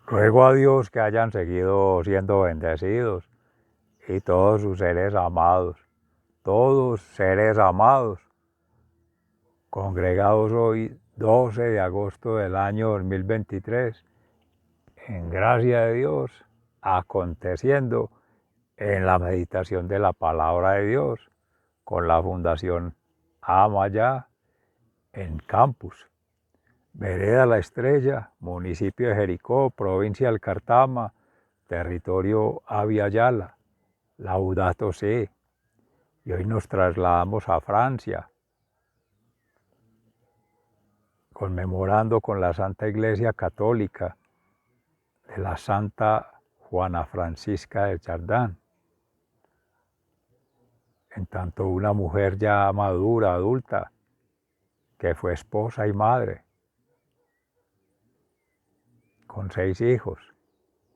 Ruego a Dios que hayan seguido siendo bendecidos y todos sus seres amados, congregados hoy 12 de agosto del año 2023, en gracia de Dios, aconteciendo en la meditación de la palabra de Dios con la Fundación Amayá en Campus, Vereda La Estrella, municipio de Jericó, provincia del Cartama, territorio Abya Yala, Laudato Si. Y hoy nos trasladamos a Francia, conmemorando con la Santa Iglesia Católica de la Santa Juana Francisca de Chardin. En tanto una mujer ya madura, adulta, que fue esposa y madre, con 6 hijos,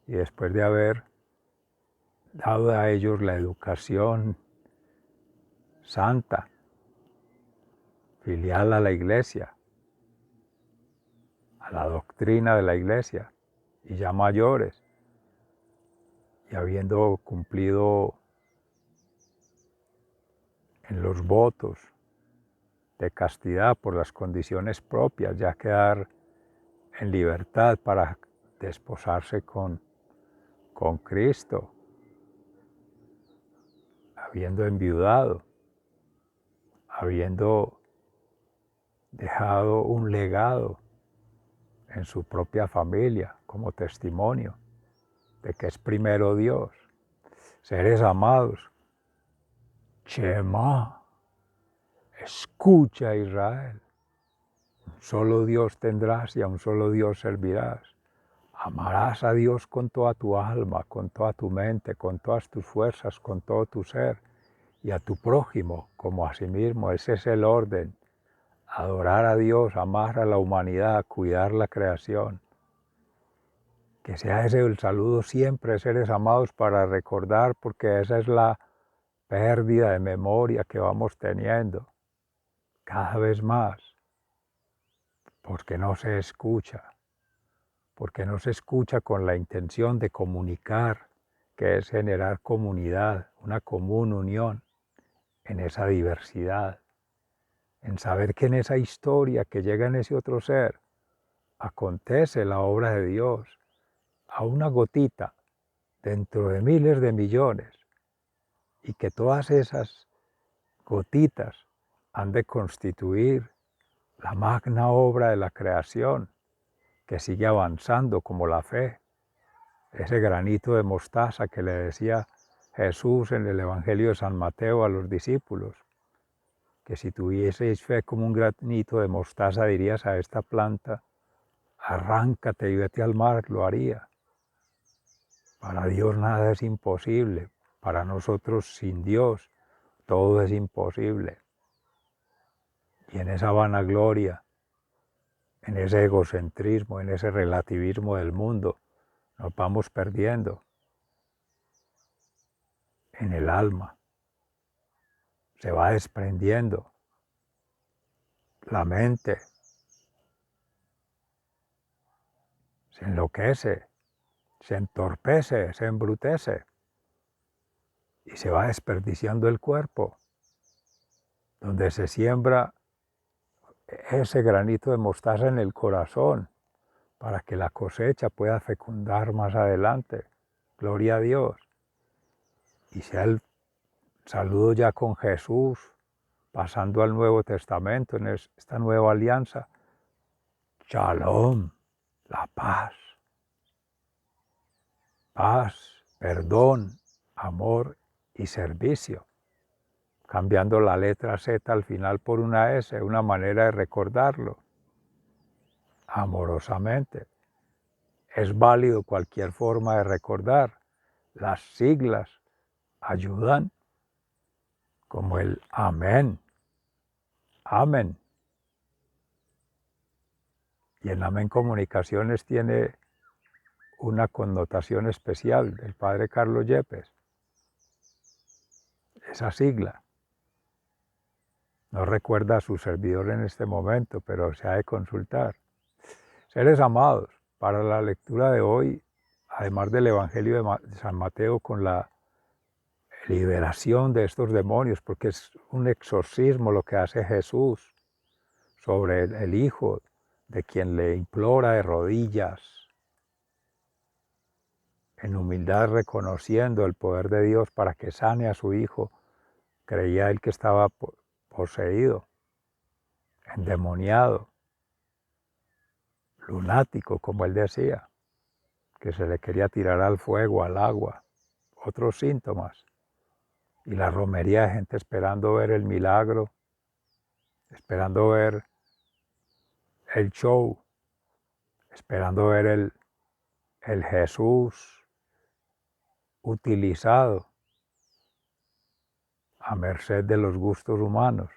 y después de haber dado a ellos la educación santa, filial a la Iglesia, a la doctrina de la Iglesia, y ya mayores, y habiendo cumplido en los votos de castidad por las condiciones propias, ya quedar en libertad para desposarse con Cristo, habiendo enviudado, habiendo dejado un legado en su propia familia como testimonio de que es primero Dios. Seres amados, Shema, escucha Israel, un solo Dios tendrás y a un solo Dios servirás. Amarás a Dios con toda tu alma, con toda tu mente, con todas tus fuerzas, con todo tu ser, y a tu prójimo como a sí mismo. Ese es el orden. Adorar a Dios, amar a la humanidad, cuidar la creación. Que sea ese el saludo siempre, seres amados, para recordar, porque esa es la pérdida de memoria que vamos teniendo cada vez más, porque no se escucha con la intención de comunicar, que es generar comunidad, una común unión en esa diversidad, en saber que en esa historia que llega en ese otro ser, acontece la obra de Dios a una gotita dentro de miles de millones, y que todas esas gotitas han de constituir la magna obra de la creación que sigue avanzando como la fe, ese granito de mostaza que le decía Jesús en el Evangelio de San Mateo a los discípulos, que si tuvieseis fe como un granito de mostaza dirías a esta planta, arráncate y vete al mar, lo haría. Para Dios nada es imposible, para nosotros sin Dios todo es imposible. Y en esa vanagloria, en ese egocentrismo, en ese relativismo del mundo, nos vamos perdiendo en el alma. Se va desprendiendo la mente, se enloquece, se entorpece, se embrutece y se va desperdiciando el cuerpo, donde se siembra ese granito de mostaza en el corazón para que la cosecha pueda fecundar más adelante. Gloria a Dios. Y sea el saludo ya con Jesús, pasando al Nuevo Testamento, en esta nueva alianza. Shalom, la paz. Paz, perdón, amor y servicio. Cambiando la letra Z al final por una S, una manera de recordarlo. Amorosamente. Es válido cualquier forma de recordar. Las siglas ayudan, como el amén. Amén. Y en Amén Comunicaciones tiene una connotación especial del padre Carlos Yepes. Esa sigla. No recuerda a su servidor en este momento, pero se ha de consultar. Seres amados, para la lectura de hoy, además del Evangelio de San Mateo con la liberación de estos demonios, porque es un exorcismo lo que hace Jesús sobre el hijo de quien le implora de rodillas, en humildad reconociendo el poder de Dios para que sane a su hijo. Creía él que estaba poseído, endemoniado, lunático, como él decía, que se le quería tirar al fuego, al agua, otros síntomas. Y la romería de gente esperando ver el milagro, esperando ver el show, esperando ver el Jesús utilizado a merced de los gustos humanos,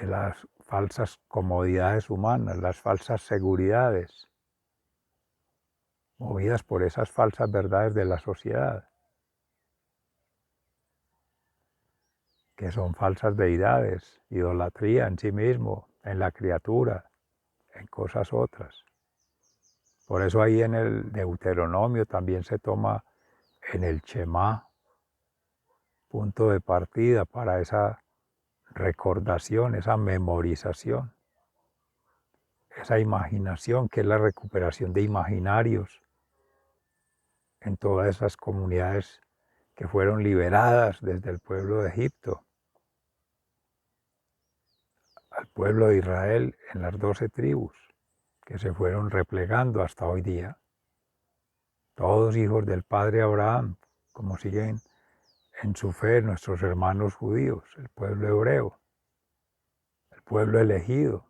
de las falsas comodidades humanas, las falsas seguridades, movidas por esas falsas verdades de la sociedad, que son falsas deidades, idolatría en sí mismo, en la criatura, en cosas otras. Por eso ahí en el Deuteronomio también se toma en el Shema, punto de partida para esa recordación, esa memorización, esa imaginación que es la recuperación de imaginarios en todas esas comunidades que fueron liberadas desde el pueblo de Egipto al pueblo de Israel en las 12 tribus que se fueron replegando hasta hoy día. Todos hijos del padre Abraham, como siguen en su fe nuestros hermanos judíos, el pueblo hebreo, el pueblo elegido,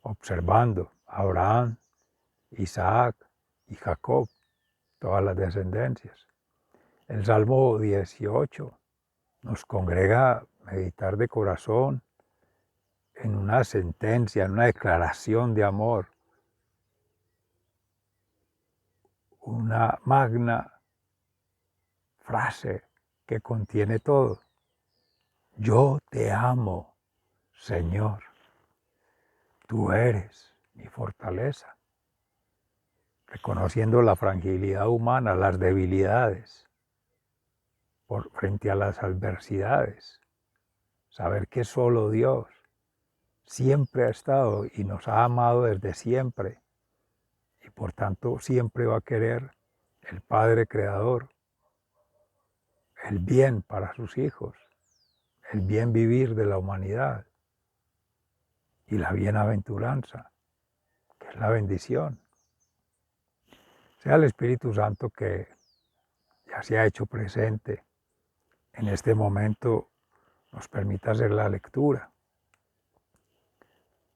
observando a Abraham, Isaac y Jacob, todas las descendencias. El Salmo 18 nos congrega a meditar de corazón en una sentencia, en una declaración de amor, una magna frase que contiene todo. Yo te amo, Señor, tú eres mi fortaleza, reconociendo la fragilidad humana, las debilidades, frente a las adversidades, saber que solo Dios siempre ha estado y nos ha amado desde siempre y por tanto siempre va a querer el Padre Creador, el bien para sus hijos, el bien vivir de la humanidad y la bienaventuranza, que es la bendición. Sea el Espíritu Santo que ya se ha hecho presente en este momento, nos permita hacer la lectura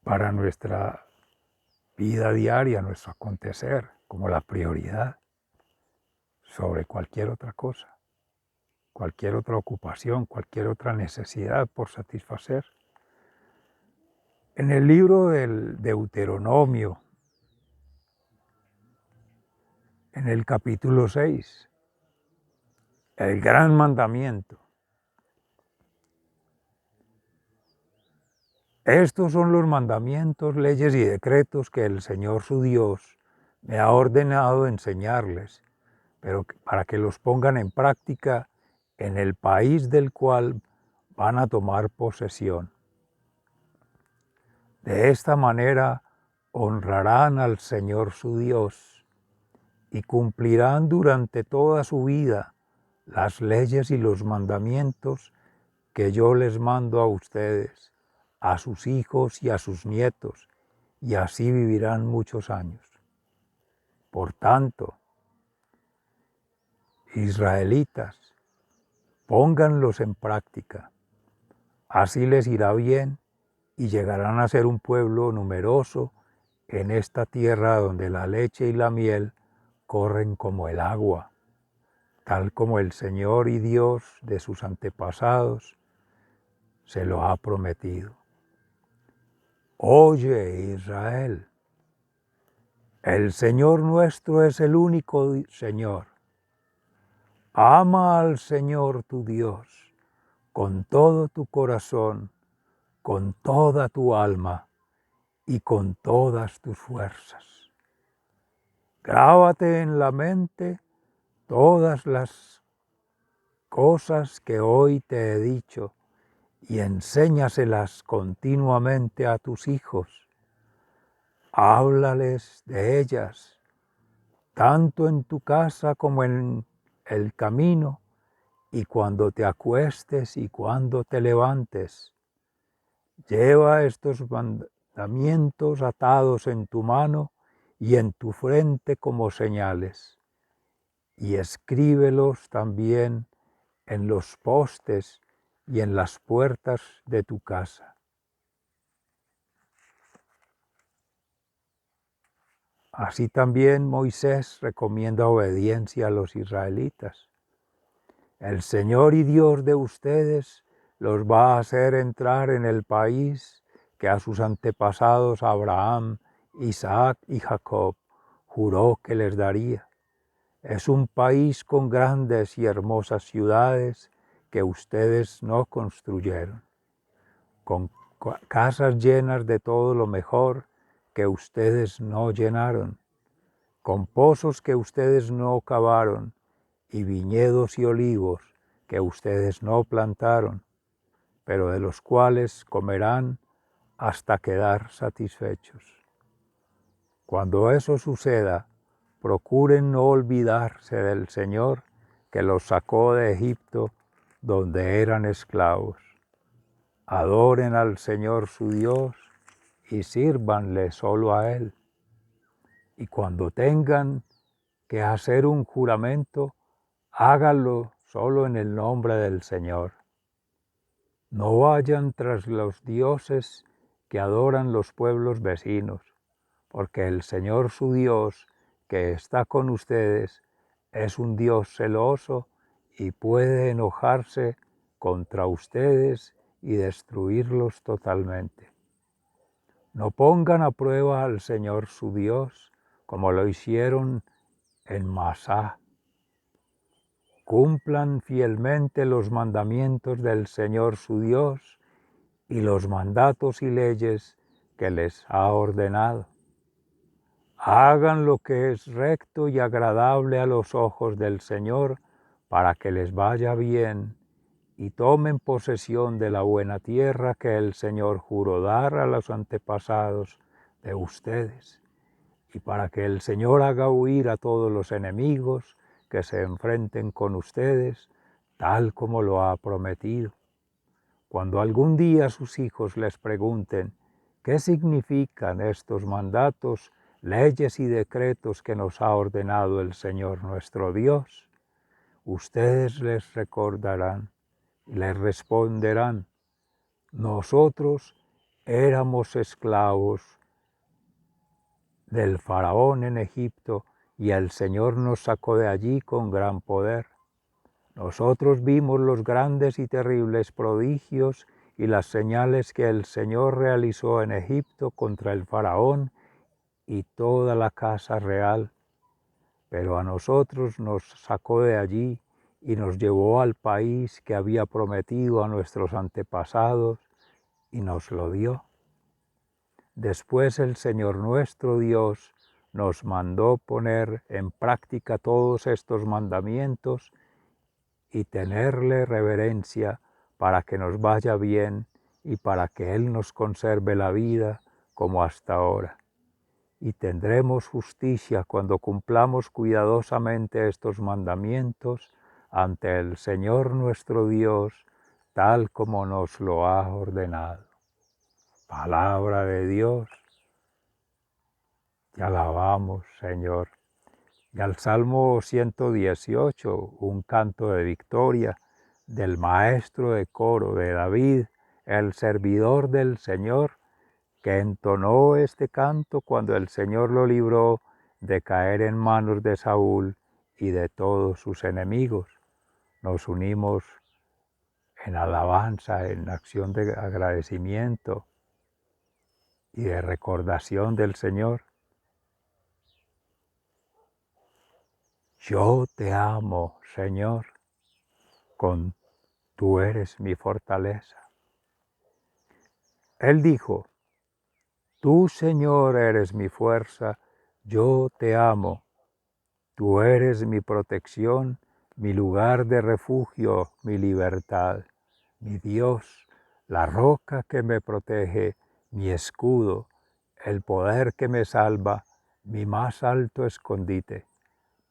para nuestra vida diaria, nuestro acontecer, como la prioridad sobre cualquier otra cosa, cualquier otra ocupación, cualquier otra necesidad por satisfacer. En el libro del Deuteronomio, en el capítulo 6, el gran mandamiento. Estos son los mandamientos, leyes y decretos que el Señor su Dios me ha ordenado enseñarles, pero para que los pongan en práctica en el país del cual van a tomar posesión. De esta manera honrarán al Señor su Dios y cumplirán durante toda su vida las leyes y los mandamientos que yo les mando a ustedes, a sus hijos y a sus nietos, y así vivirán muchos años. Por tanto, israelitas, pónganlos en práctica, así les irá bien y llegarán a ser un pueblo numeroso en esta tierra donde la leche y la miel corren como el agua, tal como el Señor y Dios de sus antepasados se lo ha prometido. Oye, Israel, el Señor nuestro es el único Señor. Ama al Señor tu Dios con todo tu corazón, con toda tu alma y con todas tus fuerzas. Grábate en la mente todas las cosas que hoy te he dicho y enséñaselas continuamente a tus hijos. Háblales de ellas, tanto en tu casa como en el camino, y cuando te acuestes y cuando te levantes. Lleva estos mandamientos atados en tu mano y en tu frente como señales, y escríbelos también en los postes y en las puertas de tu casa. Así también Moisés recomienda obediencia a los israelitas. El Señor y Dios de ustedes los va a hacer entrar en el país que a sus antepasados Abraham, Isaac y Jacob juró que les daría. Es un país con grandes y hermosas ciudades que ustedes no construyeron, con casas llenas de todo lo mejor que ustedes no llenaron, con pozos que ustedes no cavaron y viñedos y olivos que ustedes no plantaron, pero de los cuales comerán hasta quedar satisfechos. Cuando eso suceda, procuren no olvidarse del Señor que los sacó de Egipto, donde eran esclavos. Adoren al Señor su Dios y sírvanle solo a Él. Y cuando tengan que hacer un juramento, háganlo solo en el nombre del Señor. No vayan tras los dioses que adoran los pueblos vecinos, porque el Señor su Dios, que está con ustedes, es un Dios celoso y puede enojarse contra ustedes y destruirlos totalmente. No pongan a prueba al Señor su Dios, como lo hicieron en Masá. Cumplan fielmente los mandamientos del Señor su Dios y los mandatos y leyes que les ha ordenado. Hagan lo que es recto y agradable a los ojos del Señor para que les vaya bien y tomen posesión de la buena tierra que el Señor juró dar a los antepasados de ustedes, y para que el Señor haga huir a todos los enemigos que se enfrenten con ustedes, tal como lo ha prometido. Cuando algún día sus hijos les pregunten qué significan estos mandatos, leyes y decretos que nos ha ordenado el Señor nuestro Dios, ustedes les recordarán y les responderán: nosotros éramos esclavos del faraón en Egipto y el Señor nos sacó de allí con gran poder. Nosotros vimos los grandes y terribles prodigios y las señales que el Señor realizó en Egipto contra el faraón y toda la casa real, pero a nosotros nos sacó de allí y nos llevó al país que había prometido a nuestros antepasados y nos lo dio. Después el Señor nuestro Dios nos mandó poner en práctica todos estos mandamientos y tenerle reverencia para que nos vaya bien y para que Él nos conserve la vida como hasta ahora. Y tendremos justicia cuando cumplamos cuidadosamente estos mandamientos ante el Señor nuestro Dios, tal como nos lo ha ordenado. Palabra de Dios. Te alabamos, Señor. Y al Salmo 118, un canto de victoria del maestro de coro de David, el servidor del Señor, que entonó este canto cuando el Señor lo libró de caer en manos de Saúl y de todos sus enemigos. Nos unimos en alabanza, en acción de agradecimiento y de recordación del Señor. Yo te amo, Señor, tú eres mi fortaleza. Él dijo: Tú, Señor, eres mi fuerza, yo te amo. Tú eres mi protección, mi lugar de refugio, mi libertad, mi Dios, la roca que me protege, mi escudo, el poder que me salva, mi más alto escondite.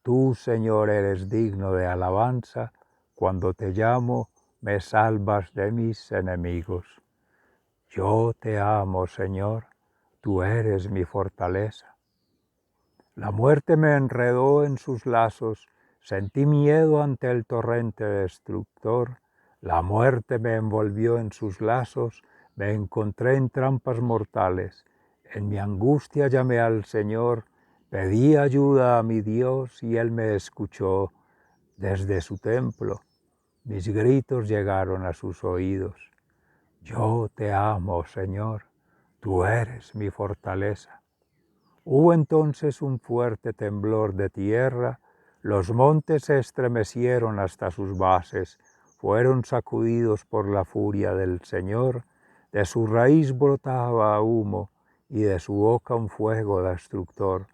Tú, Señor, eres digno de alabanza, cuando te llamo, me salvas de mis enemigos. Yo te amo, Señor, tú eres mi fortaleza. La muerte me enredó en sus lazos, sentí miedo ante el torrente destructor. La muerte me envolvió en sus lazos, me encontré en trampas mortales. En mi angustia llamé al Señor, pedí ayuda a mi Dios y Él me escuchó desde su templo. Mis gritos llegaron a sus oídos. Yo te amo, Señor, tú eres mi fortaleza. Hubo entonces un fuerte temblor de tierra, los montes se estremecieron hasta sus bases, fueron sacudidos por la furia del Señor, de su raíz brotaba humo y de su boca un fuego destructor.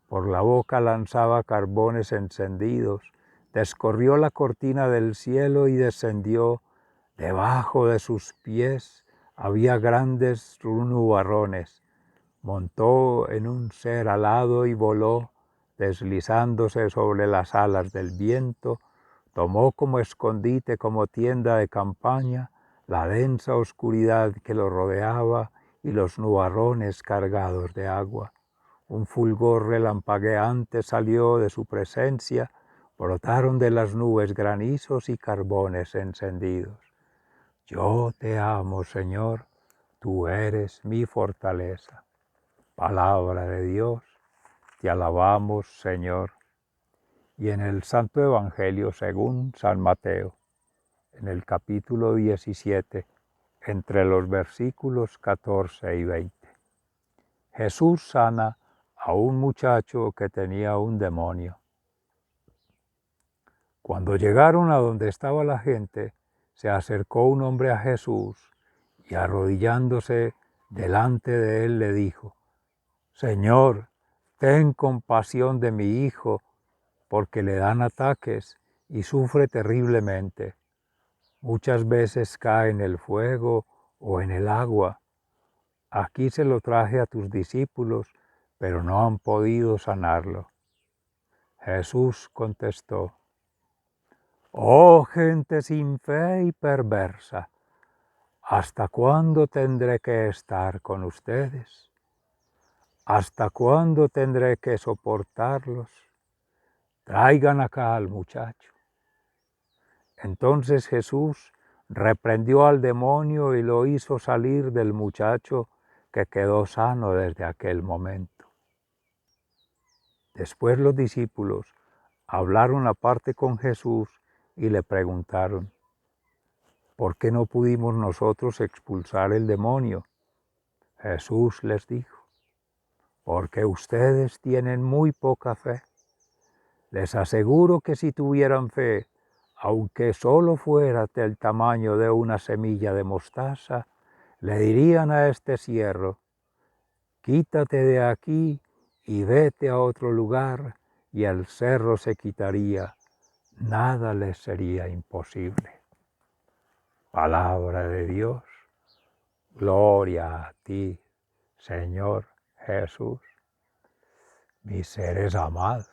Por la boca lanzaba carbones encendidos, descorrió la cortina del cielo y descendió. Debajo de sus pies había grandes nubarrones. Montó en un ser alado y voló, deslizándose sobre las alas del viento, tomó como escondite, como tienda de campaña, la densa oscuridad que lo rodeaba y los nubarrones cargados de agua. Un fulgor relampagueante salió de su presencia, brotaron de las nubes granizos y carbones encendidos. Yo te amo, Señor, tú eres mi fortaleza. Palabra de Dios, te alabamos, Señor. Y en el Santo Evangelio según San Mateo, en el capítulo 17, entre los versículos 14 y 20. Jesús sana a un muchacho que tenía un demonio. Cuando llegaron a donde estaba la gente, se acercó un hombre a Jesús y arrodillándose delante de él le dijo: Señor, ten compasión de mi hijo, porque le dan ataques y sufre terriblemente. Muchas veces cae en el fuego o en el agua. Aquí se lo traje a tus discípulos, pero no han podido sanarlo. Jesús contestó: Oh gente sin fe y perversa, ¿hasta cuándo tendré que estar con ustedes? ¿Hasta cuándo tendré que soportarlos? Traigan acá al muchacho. Entonces Jesús reprendió al demonio y lo hizo salir del muchacho, que quedó sano desde aquel momento. Después los discípulos hablaron aparte con Jesús y le preguntaron: ¿por qué no pudimos nosotros expulsar el demonio? Jesús les dijo: porque ustedes tienen muy poca fe. Les aseguro que si tuvieran fe, aunque solo fuera del tamaño de una semilla de mostaza, le dirían a este cierro: quítate de aquí y vete a otro lugar, y el cerro se quitaría. Nada les sería imposible. Palabra de Dios. Gloria a ti, Señor Jesús. Mis seres amados.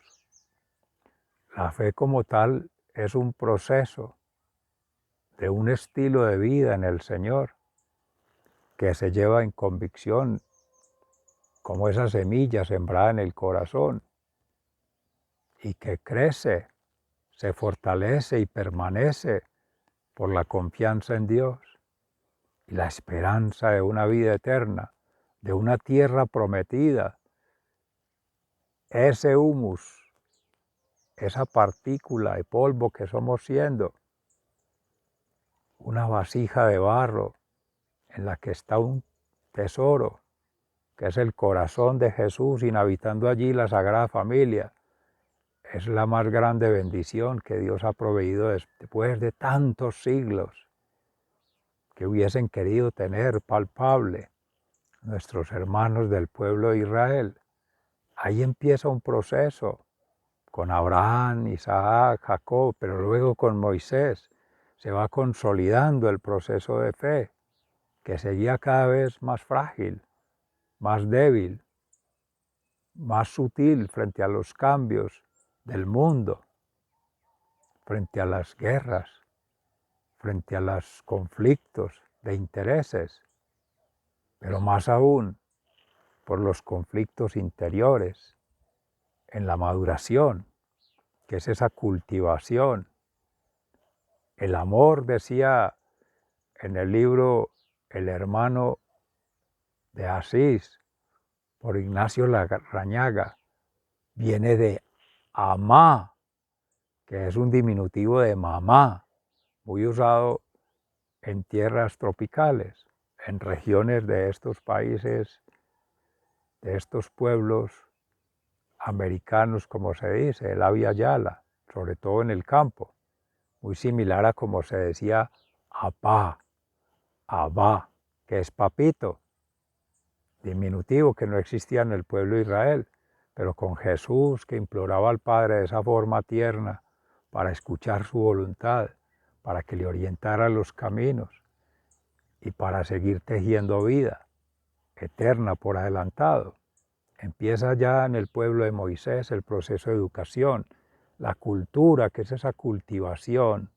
La fe como tal es un proceso de un estilo de vida en el Señor que se lleva en convicción, como esa semilla sembrada en el corazón, y que crece, se fortalece y permanece por la confianza en Dios y la esperanza de una vida eterna, de una tierra prometida. Ese humus, esa partícula de polvo que somos siendo, una vasija de barro en la que está un tesoro, que es el corazón de Jesús, inhabitando allí la Sagrada Familia. Es la más grande bendición que Dios ha proveído después de tantos siglos que hubiesen querido tener palpable, nuestros hermanos del pueblo de Israel. Ahí empieza un proceso con Abraham, Isaac, Jacob, pero luego con Moisés se va consolidando el proceso de fe, que seguía cada vez más frágil, más débil, más sutil frente a los cambios del mundo, frente a las guerras, frente a los conflictos de intereses, pero más aún por los conflictos interiores, en la maduración, que es esa cultivación. El amor, decía en el libro El hermano de Asís, por Ignacio Larrañaga, viene de amá, que es un diminutivo de mamá, muy usado en tierras tropicales, en regiones de estos países, de estos pueblos americanos, como se dice, el Abya Yala, sobre todo en el campo, muy similar a como se decía apá, abá, que es papito, diminutivo que no existía en el pueblo de Israel, pero con Jesús que imploraba al Padre de esa forma tierna para escuchar su voluntad, para que le orientara los caminos y para seguir tejiendo vida eterna por adelantado. Empieza ya en el pueblo de Moisés el proceso de educación, la cultura, que es esa cultivación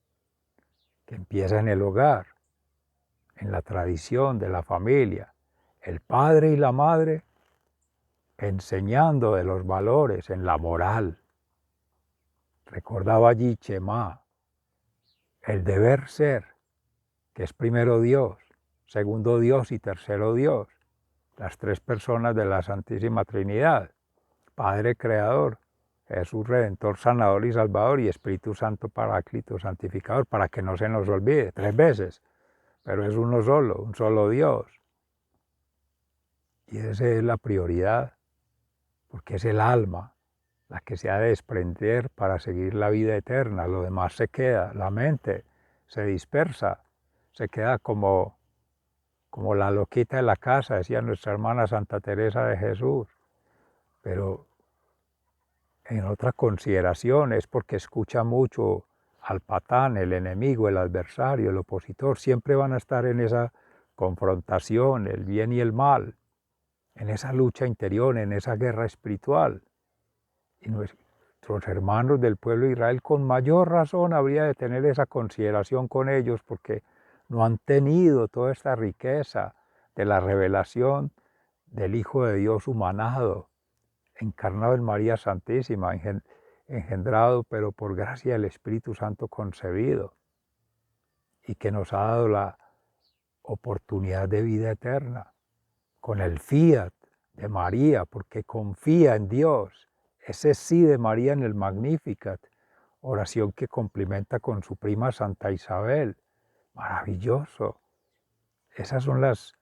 que empieza en el hogar, en la tradición de la familia, el padre y la madre enseñando de los valores, en la moral. Recordaba allí Chema, el deber ser, que es primero Dios, segundo Dios y tercero Dios, las tres personas de la Santísima Trinidad, Padre Creador, Jesús Redentor, Sanador y Salvador y Espíritu Santo Paráclito, Santificador, para que no se nos olvide, tres veces, pero es uno solo, un solo Dios. Y esa es la prioridad, porque es el alma la que se ha de desprender para seguir la vida eterna, lo demás se queda, la mente se dispersa, se queda como la loquita de la casa, decía nuestra hermana Santa Teresa de Jesús, pero en otra consideración es porque escucha mucho al patán, el enemigo, el adversario, el opositor, siempre van a estar en esa confrontación, el bien y el mal, en esa lucha interior, en esa guerra espiritual. Y nuestros hermanos del pueblo de Israel con mayor razón habría de tener esa consideración con ellos porque no han tenido toda esta riqueza de la revelación del Hijo de Dios humanado, encarnado en María Santísima, engendrado pero por gracia del Espíritu Santo concebido y que nos ha dado la oportunidad de vida eterna con el fiat de María porque confía en Dios. Ese sí de María en el Magnificat, oración que complementa con su prima Santa Isabel. Maravilloso. Esas son las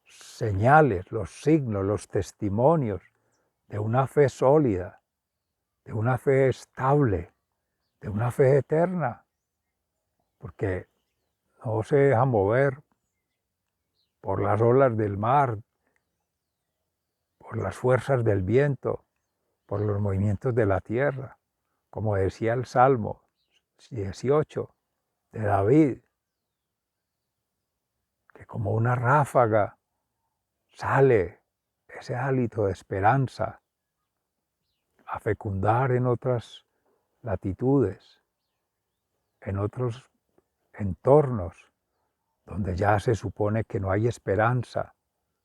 señales, los signos, los testimonios de una fe sólida, de una fe estable, de una fe eterna, porque no se deja mover por las olas del mar, por las fuerzas del viento, por los movimientos de la tierra, como decía el Salmo 18 de David, que como una ráfaga sale ese hálito de esperanza a fecundar en otras latitudes, en otros entornos, donde ya se supone que no hay esperanza,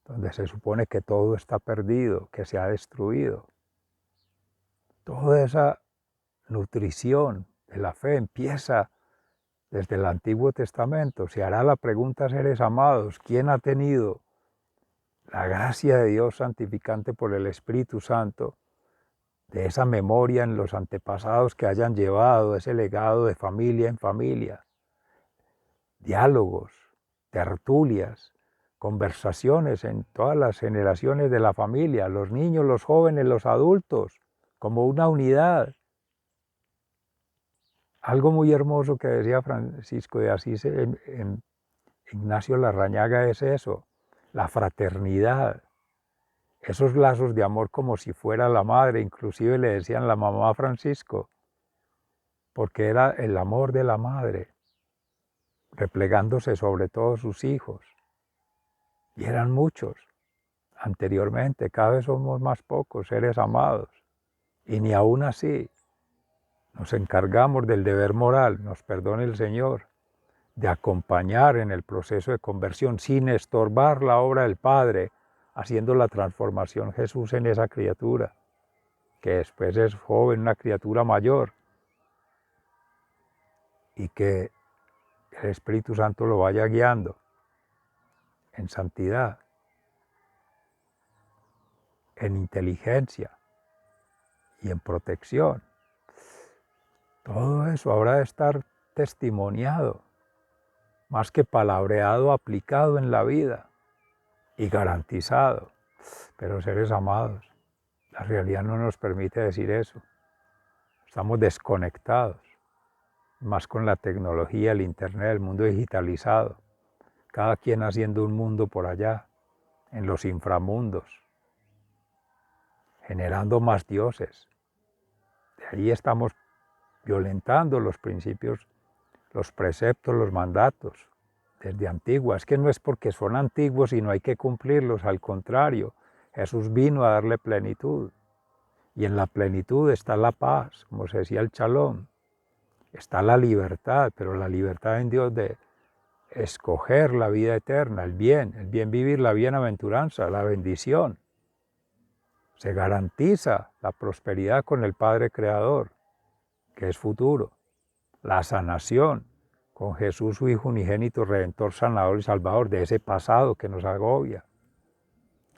donde se supone que todo está perdido, que se ha destruido. Toda esa nutrición de la fe empieza desde el Antiguo Testamento. Se hará la pregunta, seres amados, ¿quién ha tenido la gracia de Dios santificante por el Espíritu Santo, de esa memoria en los antepasados que hayan llevado ese legado de familia en familia? Diálogos, tertulias, conversaciones en todas las generaciones de la familia, los niños, los jóvenes, los adultos, como una unidad. Algo muy hermoso que decía Francisco de Asís en Ignacio Larrañaga es eso, la fraternidad, esos lazos de amor como si fuera la madre, inclusive le decían la mamá a Francisco, porque era el amor de la madre, replegándose sobre todos sus hijos. Y eran muchos anteriormente, cada vez somos más pocos seres amados. Y ni aún así nos encargamos del deber moral, nos perdone el Señor, de acompañar en el proceso de conversión sin estorbar la obra del Padre, haciendo la transformación Jesús en esa criatura, que después es joven, una criatura mayor, y que el Espíritu Santo lo vaya guiando en santidad, en inteligencia y en protección. Todo eso habrá de estar testimoniado, más que palabreado, aplicado en la vida y garantizado. Pero seres amados, la realidad no nos permite decir eso. Estamos desconectados, más con la tecnología, el internet, el mundo digitalizado, cada quien haciendo un mundo por allá, en los inframundos, generando más dioses. De ahí estamos violentando los principios, los preceptos, los mandatos, desde antiguo. Es que no es porque son antiguos y no hay que cumplirlos, al contrario, Jesús vino a darle plenitud. Y en la plenitud está la paz, como se decía el Shalom. Está la libertad, pero la libertad en Dios de escoger la vida eterna, el bien vivir, la bienaventuranza, la bendición. Se garantiza la prosperidad con el Padre Creador, que es futuro. La sanación con Jesús, su Hijo unigénito, Redentor, Sanador y Salvador, de ese pasado que nos agobia.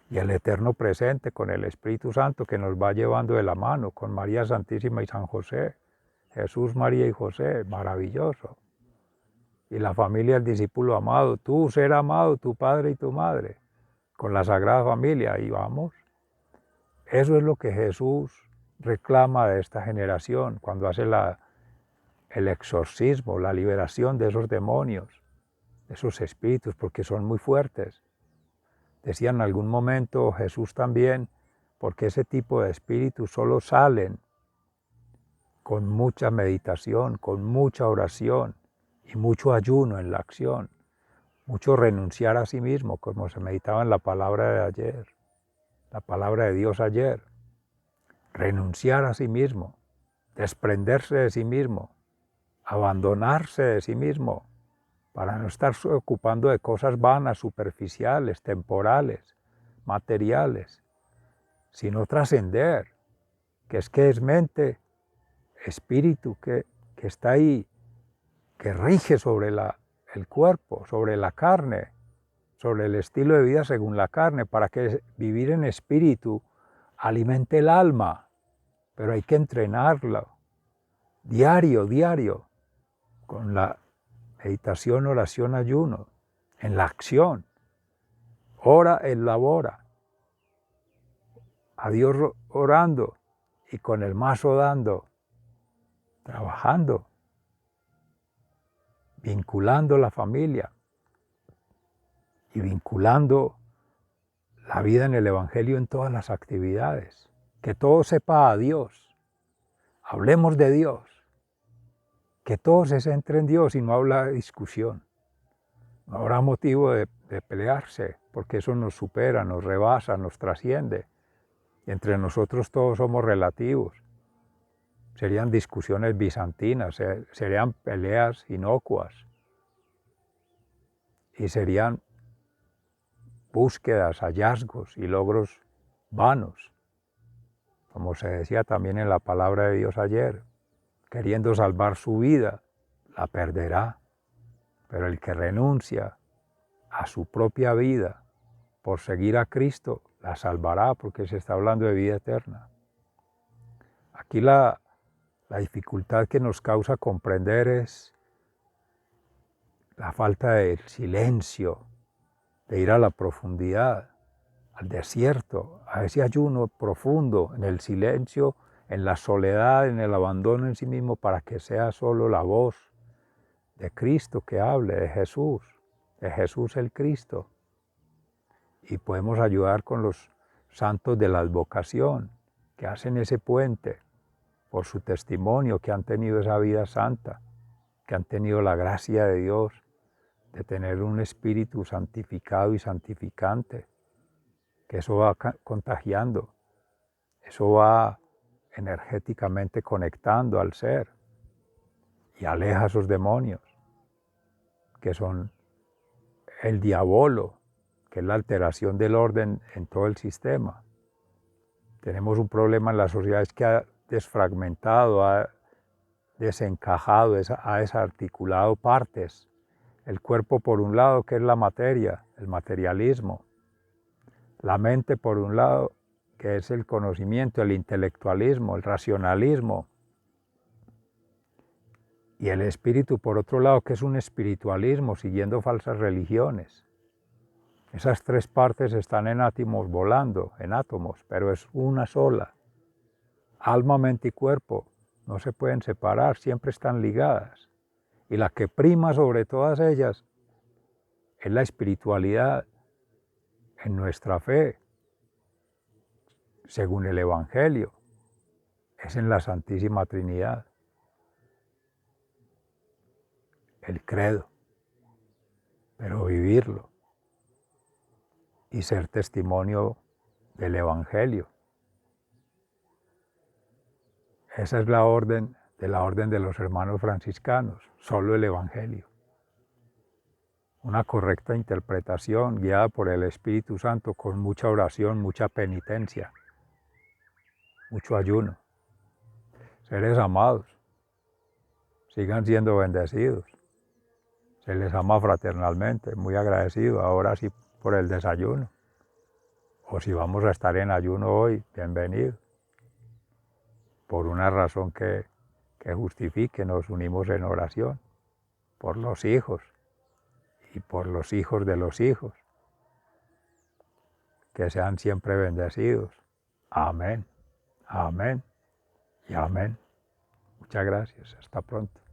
Y el eterno presente con el Espíritu Santo que nos va llevando de la mano, con María Santísima y San José. Jesús, María y José, maravilloso. Y la familia del discípulo amado, tú ser amado, tu padre y tu madre, con la Sagrada Familia, ahí vamos. Eso es lo que Jesús reclama de esta generación cuando hace el exorcismo, la liberación de esos demonios, de esos espíritus, porque son muy fuertes. Decía en algún momento Jesús también, porque ese tipo de espíritus solo salen con mucha meditación, con mucha oración y mucho ayuno en la acción, mucho renunciar a sí mismo, como se meditaba en la palabra de ayer, la palabra de Dios ayer, renunciar a sí mismo, desprenderse de sí mismo, abandonarse de sí mismo, para no estarse ocupando de cosas vanas, superficiales, temporales, materiales, sino trascender, que es mente, espíritu que está ahí, que rige sobre el cuerpo, sobre la carne, sobre el estilo de vida según la carne, para que vivir en espíritu alimente el alma, pero hay que entrenarlo diario, con la meditación, oración, ayuno, en la acción, ora et labora, a Dios orando y con el mazo dando, trabajando, vinculando la familia y vinculando la vida en el Evangelio en todas las actividades. Que todo sepa a Dios, hablemos de Dios, que todo se centre en Dios y no habla de discusión. No habrá motivo de pelearse, porque eso nos supera, nos rebasa, nos trasciende. Y entre nosotros todos somos relativos. Serían discusiones bizantinas, serían peleas inocuas y serían búsquedas, hallazgos y logros vanos. Como se decía también en la palabra de Dios ayer, queriendo salvar su vida, la perderá. Pero el que renuncia a su propia vida por seguir a Cristo, la salvará, porque se está hablando de vida eterna. Aquí la dificultad que nos causa comprender es la falta de silencio, de ir a la profundidad, al desierto, a ese ayuno profundo, en el silencio, en la soledad, en el abandono en sí mismo, para que sea solo la voz de Cristo que hable, de Jesús el Cristo. y podemos ayudar con los santos de la advocación, que hacen ese puente por su testimonio, que han tenido esa vida santa, que han tenido la gracia de Dios, de tener un espíritu santificado y santificante, que eso va contagiando, eso va energéticamente conectando al ser y aleja a esos demonios, que son el diabolo, que es la alteración del orden en todo el sistema. Tenemos un problema en la sociedad, es que ha desfragmentado, ha desencajado, ha desarticulado partes. El cuerpo por un lado, que es la materia, el materialismo. La mente por un lado, que es el conocimiento, el intelectualismo, el racionalismo. Y el espíritu por otro lado, que es un espiritualismo, siguiendo falsas religiones. Esas tres partes están en átomos volando, en átomos, pero es una sola. Alma, mente y cuerpo no se pueden separar, siempre están ligadas. Y la que prima sobre todas ellas es la espiritualidad en nuestra fe, según el Evangelio, es en la Santísima Trinidad, el credo, pero vivirlo y ser testimonio del Evangelio. Esa es la orden de los hermanos franciscanos, solo el Evangelio. Una correcta interpretación guiada por el Espíritu Santo con mucha oración, mucha penitencia, mucho ayuno. Seres amados, sigan siendo bendecidos. Se les ama fraternalmente, muy agradecido. Ahora sí por el desayuno. O si vamos a estar en ayuno hoy, bienvenido. Por una razón que justifique, nos unimos en oración por los hijos y por los hijos de los hijos. Que sean siempre bendecidos. Amén, amén y amén. Muchas gracias. Hasta pronto.